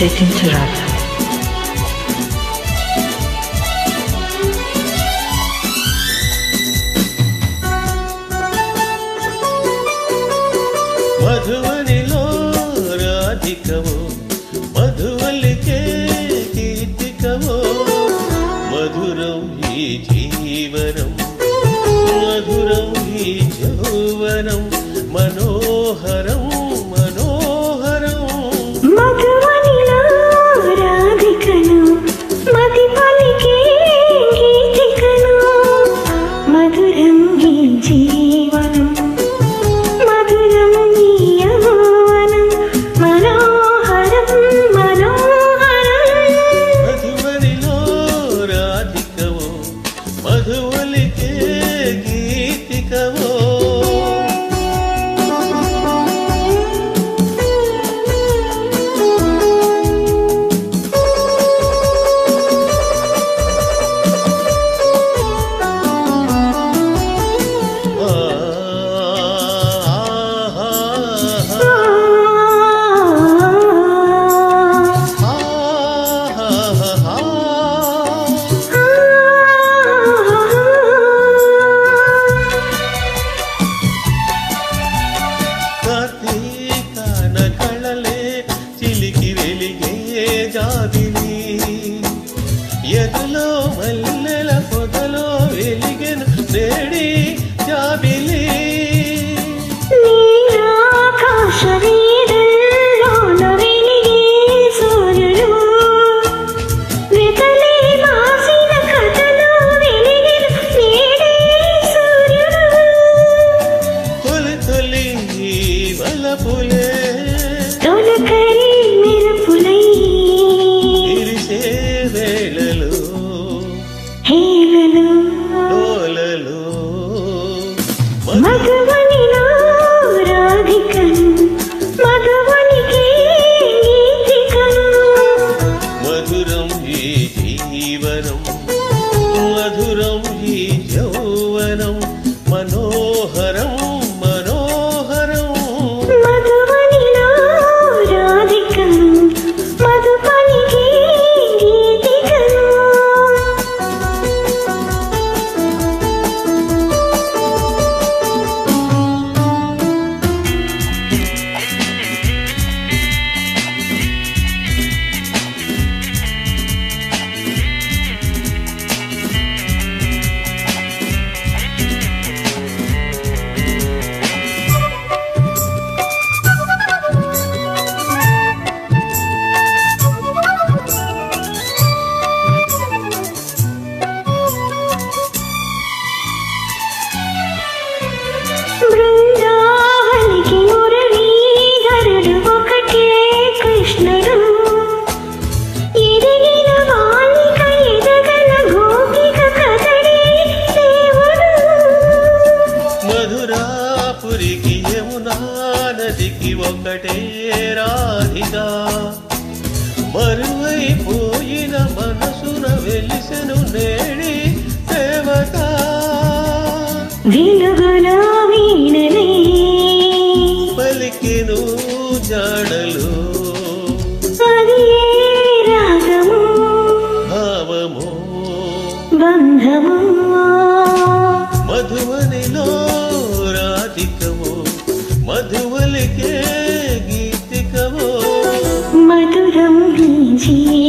స్థితించరాదు. మధువనిలో రాధికవో మధువలికే గీతికవో మధురం ఈ జీవనం మధురం ఈ యౌవనం మనోహరం మనోహరం మధువనిలో రాధికను మది పలికే గీతికను మధురం ఈ జీవనం మధురం ఈ యౌవనం మనోహరం మనోహరం మధువనిలో రాధికవో మధువలికే గీతికవో కార్తీకాన కళలే చిలికి వెలిగే జాబిలి ఎదులో మల్లెల పొదలో వెలిగెను నేడి జాబిలి నీలాకాశవీధుల్లోన వెలిగే సూర్యుడు వెతలే మాసిన కథలో వెలిగెను నేడే సూర్యుడు తొలి తొలి వలపులే తొలకరి మెరుపులై విరిసే వేళలో హేళలు డోలలో మధువనిలో రాధికను మధువనికే గీతికను మధురం ఈ జీవనం మధురం ఈ యౌవనం మనోహరం మనోహరం మధువనిలో రాధికను మధు పలికే గీతికను బృందావనికి మురళీధరుడు ఒకటే కృష్ణుడు ఎదిగిన బాలిక ఎదగల గోపిక కథడే దేవుడు మధురాపురికి యమునా నదికి ఒకటే రాధిక మరువైపోయిన మనసున వెలిసెను నేడి దేవత వెలుగులో వీణలే పలికెను జాడలు అది రాగము భావము బంధము మధువనిలో రాధికవో మధువలికే గీతికవో మధురం ఈ జీవనం